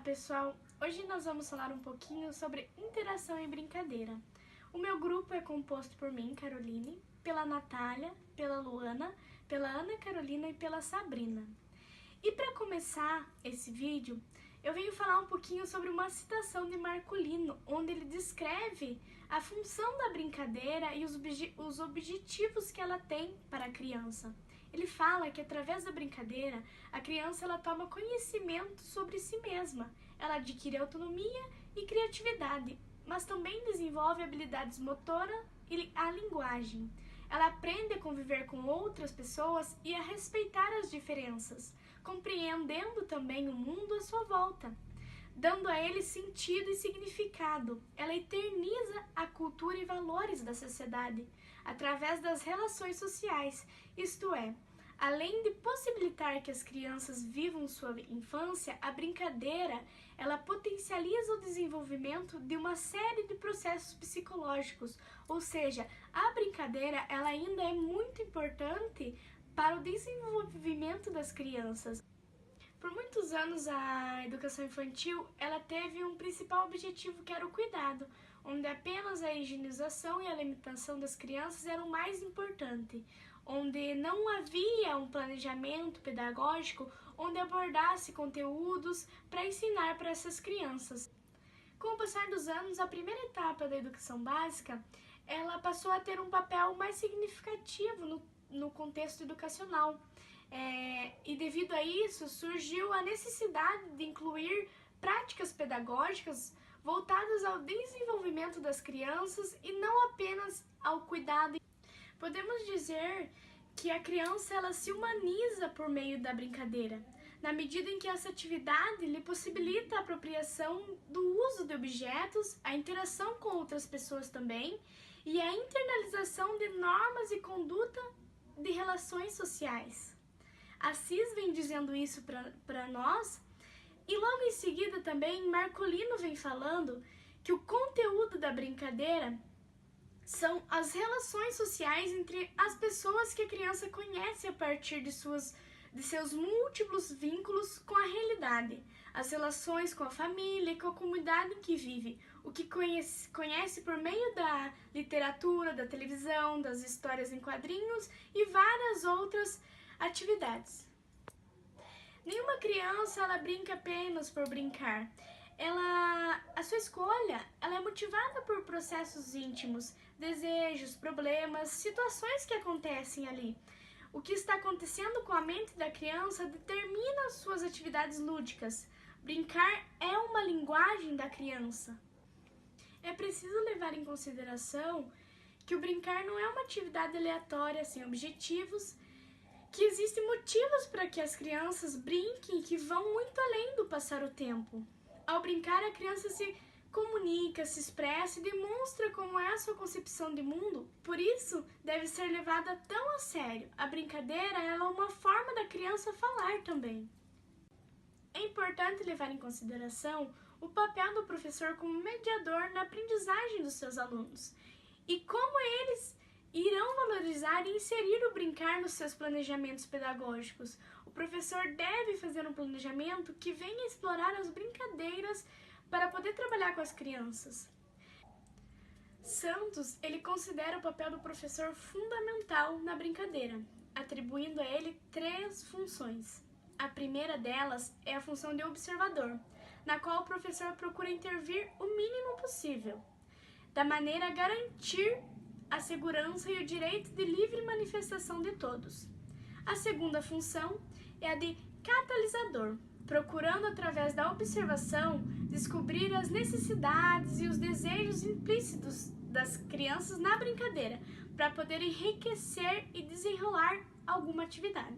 pessoal! Hoje nós vamos falar um pouquinho sobre interação e brincadeira. O meu grupo é composto por mim, Caroline, pela Natália, pela Luana, pela Ana Carolina e pela Sabrina. E para começar esse vídeo, eu venho falar um pouquinho sobre uma citação de Marcolino, onde ele descreve a função da brincadeira e os objetivos que ela tem para a criança. Ele fala que através da brincadeira, a criança ela toma conhecimento sobre si mesma, ela adquire autonomia e criatividade, mas também desenvolve habilidades motoras e a linguagem. Ela aprende a conviver com outras pessoas e a respeitar as diferenças, compreendendo também o mundo à sua volta, dando a ele sentido e significado. Ela eterniza a cultura e valores da sociedade através das relações sociais, isto é, além de possibilitar que as crianças vivam sua infância, a brincadeira ela potencializa o desenvolvimento de uma série de processos psicológicos, ou seja, a brincadeira ela ainda é muito importante para o desenvolvimento das crianças. Por muitos anos a educação infantil ela teve um principal objetivo que era o cuidado, onde apenas a higienização e a alimentação das crianças eram mais importante, onde não havia um planejamento pedagógico onde abordasse conteúdos para ensinar para essas crianças. Com o passar dos anos, a primeira etapa da educação básica ela passou a ter um papel mais significativo no contexto educacional. E devido a isso, surgiu a necessidade de incluir práticas pedagógicas voltadas ao desenvolvimento das crianças e não apenas ao cuidado. Podemos dizer que a criança ela se humaniza por meio da brincadeira, na medida em que essa atividade lhe possibilita a apropriação do uso de objetos, a interação com outras pessoas também e a internalização de normas e conduta de relações sociais. Assis vem dizendo isso para nós e logo em seguida também Marcolino vem falando que o conteúdo da brincadeira são as relações sociais entre as pessoas que a criança conhece a partir de seus múltiplos vínculos com a realidade, as relações com a família e com a comunidade em que vive, o que conhece por meio da literatura, da televisão, das histórias em quadrinhos e várias outras atividades. Nenhuma criança ela brinca apenas por brincar. A sua escolha ela é motivada por processos íntimos, desejos, problemas, situações que acontecem ali. O que está acontecendo com a mente da criança determina as suas atividades lúdicas. Brincar é uma linguagem da criança. É preciso levar em consideração que o brincar não é uma atividade aleatória, sem objetivos, que existem motivos para que as crianças brinquem que vão muito além do passar o tempo. Ao brincar, a criança se comunica, se expressa e demonstra como é a sua concepção de mundo, por isso deve ser levada tão a sério. A brincadeira ela é uma forma da criança falar também. É importante levar em consideração o papel do professor como mediador na aprendizagem dos seus alunos e como eles irão valorizar e inserir o brincar nos seus planejamentos pedagógicos. O professor deve fazer um planejamento que venha explorar as brincadeiras para poder trabalhar com as crianças. Santos, ele considera o papel do professor fundamental na brincadeira, atribuindo a ele 3 funções. A primeira delas é a função de observador, na qual o professor procura intervir o mínimo possível, da maneira a garantir a segurança e o direito de livre manifestação de todos. A segunda função é a de catalisador, procurando através da observação descobrir as necessidades e os desejos implícitos das crianças na brincadeira, para poder enriquecer e desenrolar alguma atividade.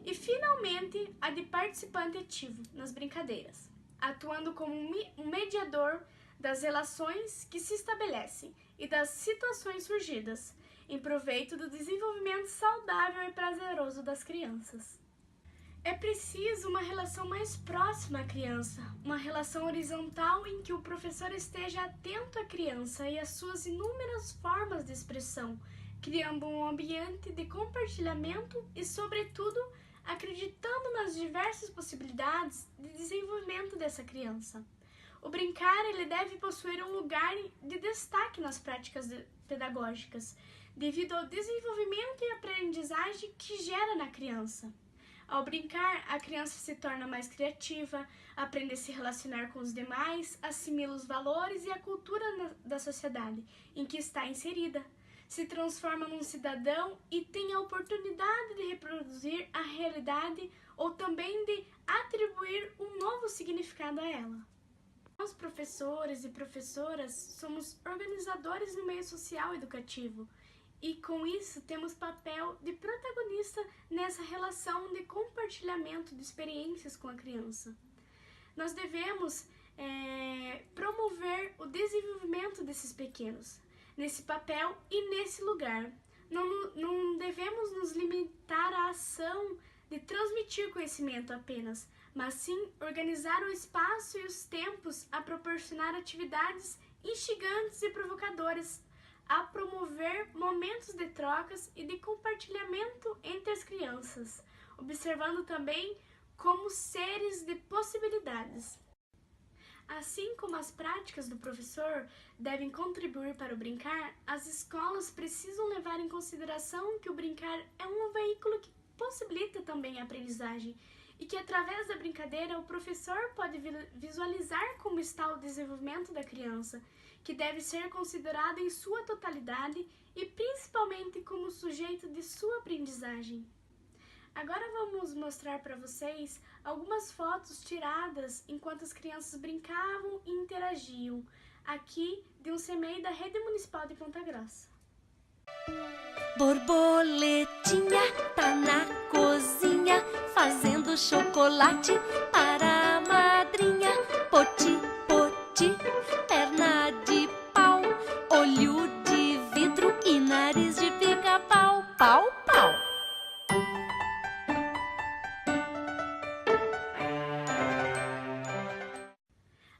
E finalmente a de participante ativo nas brincadeiras, atuando como um mediador das relações que se estabelecem e das situações surgidas, em proveito do desenvolvimento saudável e prazeroso das crianças. É preciso uma relação mais próxima à criança, uma relação horizontal em que o professor esteja atento à criança e às suas inúmeras formas de expressão, criando um ambiente de compartilhamento e, sobretudo, acreditando nas diversas possibilidades de desenvolvimento dessa criança. O brincar ele deve possuir um lugar de destaque nas práticas pedagógicas, devido ao desenvolvimento e aprendizagem que gera na criança. Ao brincar, a criança se torna mais criativa, aprende a se relacionar com os demais, assimila os valores e a cultura da sociedade em que está inserida, se transforma num cidadão e tem a oportunidade de reproduzir a realidade ou também de atribuir um novo significado a ela. Nós, professores e professoras, somos organizadores no meio social educativo e, com isso, temos papel de protagonista nessa relação de compartilhamento de experiências com a criança. Nós devemos promover o desenvolvimento desses pequenos, nesse papel e nesse lugar. Não devemos nos limitar à ação de transmitir conhecimento apenas, mas sim organizar o espaço e os tempos a proporcionar atividades instigantes e provocadoras, a promover momentos de trocas e de compartilhamento entre as crianças, observando também como seres de possibilidades. Assim como as práticas do professor devem contribuir para o brincar, as escolas precisam levar em consideração que o brincar é um veículo que possibilita também a aprendizagem e que, através da brincadeira, o professor pode visualizar como está o desenvolvimento da criança, que deve ser considerado em sua totalidade e principalmente como sujeito de sua aprendizagem. Agora vamos mostrar para vocês algumas fotos tiradas enquanto as crianças brincavam e interagiam, aqui de um CMEI da Rede Municipal de Ponta Grossa. Borboletinha tá na cozinha, fazendo chocolate para a madrinha. Poti, poti, perna de pau, olho de vidro e nariz de pica-pau. Pau, pau.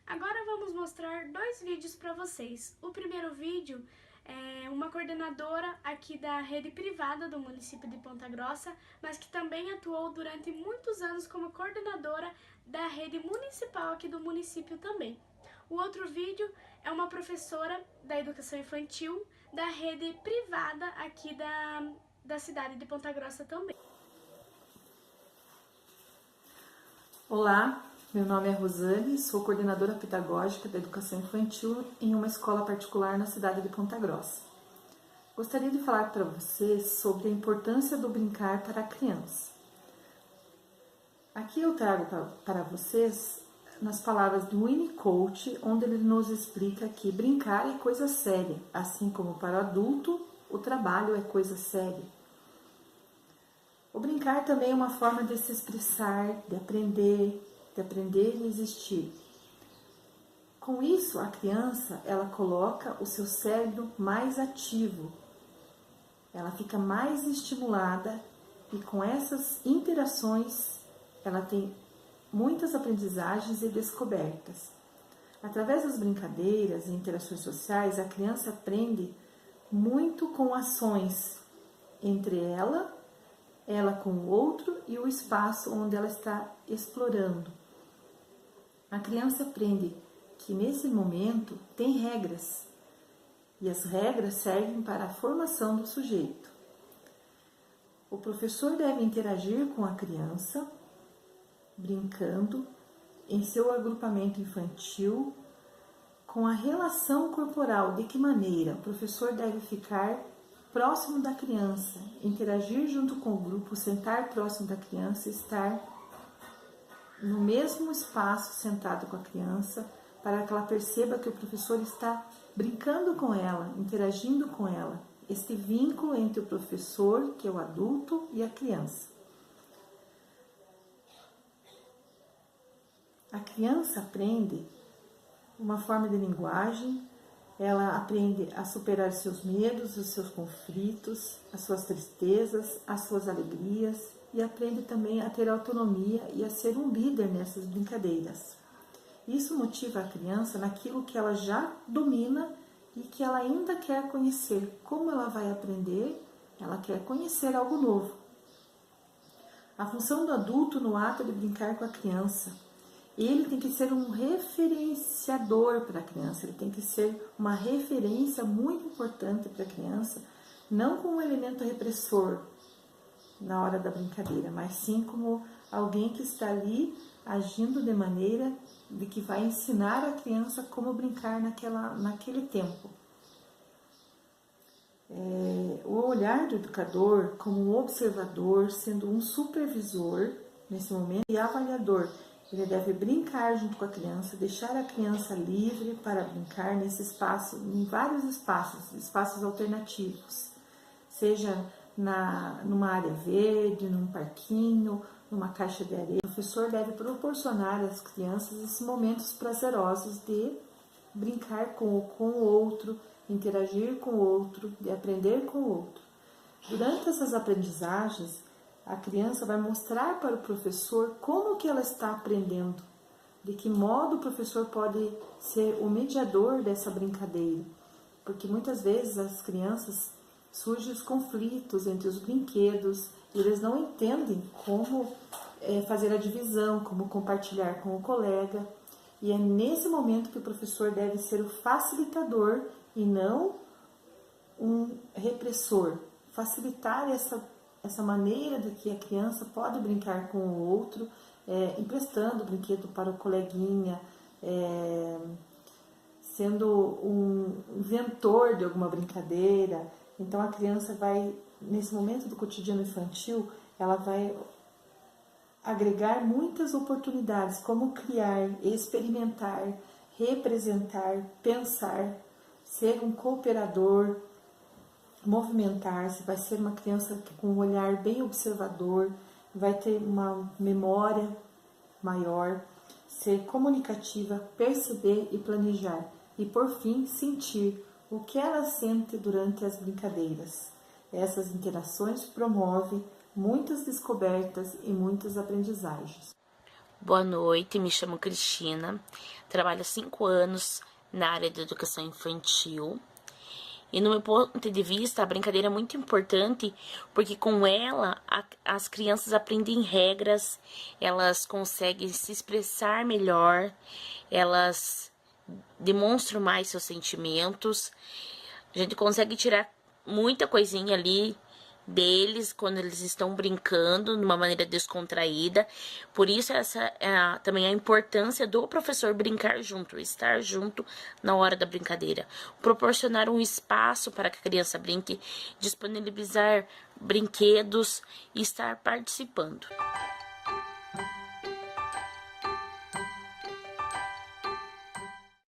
Agora vamos mostrar dois vídeos para vocês. O primeiro vídeo é uma coordenadora aqui da rede privada do município de Ponta Grossa, mas que também atuou durante muitos anos como coordenadora da rede municipal aqui do município também. O outro vídeo é uma professora da educação infantil da rede privada aqui da cidade de Ponta Grossa também. Olá, meu nome é Rosane, sou coordenadora pedagógica da educação infantil em uma escola particular na cidade de Ponta Grossa. Gostaria de falar para vocês sobre a importância do brincar para a criança. Aqui eu trago para vocês nas palavras do Winnicott, onde ele nos explica que brincar é coisa séria, assim como para o adulto o trabalho é coisa séria. O brincar também é uma forma de se expressar, de aprender e existir. Com isso, a criança, ela coloca o seu cérebro mais ativo, ela fica mais estimulada e com essas interações, ela tem muitas aprendizagens e descobertas. Através das brincadeiras e interações sociais, a criança aprende muito com ações entre ela com o outro e o espaço onde ela está explorando. A criança aprende que nesse momento tem regras e as regras servem para a formação do sujeito. O professor deve interagir com a criança, brincando em seu agrupamento infantil, com a relação corporal, de que maneira o professor deve ficar próximo da criança, interagir junto com o grupo, sentar próximo da criança, estar no mesmo espaço sentado com a criança, para que ela perceba que o professor está brincando com ela, interagindo com ela. Este vínculo entre o professor, que é o adulto, e a criança. A criança aprende uma forma de linguagem, ela aprende a superar os seus medos, os seus conflitos, as suas tristezas, as suas alegrias e aprende também a ter autonomia e a ser um líder nessas brincadeiras. Isso motiva a criança naquilo que ela já domina e que ela ainda quer conhecer. Como ela vai aprender? Ela quer conhecer algo novo. A função do adulto no ato de brincar com a criança. Ele tem que ser um referenciador para a criança, ele tem que ser uma referência muito importante para a criança, não como um elemento repressor na hora da brincadeira, mas sim como alguém que está ali agindo de maneira de que vai ensinar a criança como brincar naquele tempo. O olhar do educador como um observador, sendo um supervisor nesse momento e avaliador. Ele deve brincar junto com a criança, deixar a criança livre para brincar nesse espaço, em vários espaços alternativos, seja numa área verde, num parquinho, numa caixa de areia. O professor deve proporcionar às crianças esses momentos prazerosos de brincar com o outro, interagir com o outro, de aprender com o outro. Durante essas aprendizagens, a criança vai mostrar para o professor como que ela está aprendendo, de que modo o professor pode ser o mediador dessa brincadeira, porque muitas vezes as crianças surgem os conflitos entre os brinquedos e eles não entendem como fazer a divisão, como compartilhar com o colega, e é nesse momento que o professor deve ser o facilitador e não um repressor, facilitar essa maneira de que a criança pode brincar com o outro, emprestando o brinquedo para o coleguinha, sendo um inventor de alguma brincadeira. Então a criança vai, nesse momento do cotidiano infantil, ela vai agregar muitas oportunidades, como criar, experimentar, representar, pensar, ser um cooperador, movimentar-se, vai ser uma criança com um olhar bem observador, vai ter uma memória maior, ser comunicativa, perceber e planejar, e por fim sentir o que ela sente durante as brincadeiras. Essas interações promovem muitas descobertas e muitas aprendizagens. Boa noite, me chamo Cristina, trabalho há 5 anos na área de educação infantil. E no meu ponto de vista, a brincadeira é muito importante, porque com ela as crianças aprendem regras, elas conseguem se expressar melhor, elas demonstram mais seus sentimentos. A gente consegue tirar muita coisinha ali deles quando eles estão brincando de uma maneira descontraída. Por isso essa também a importância do professor brincar junto, estar junto na hora da brincadeira, proporcionar um espaço para que a criança brinque, disponibilizar brinquedos e estar participando.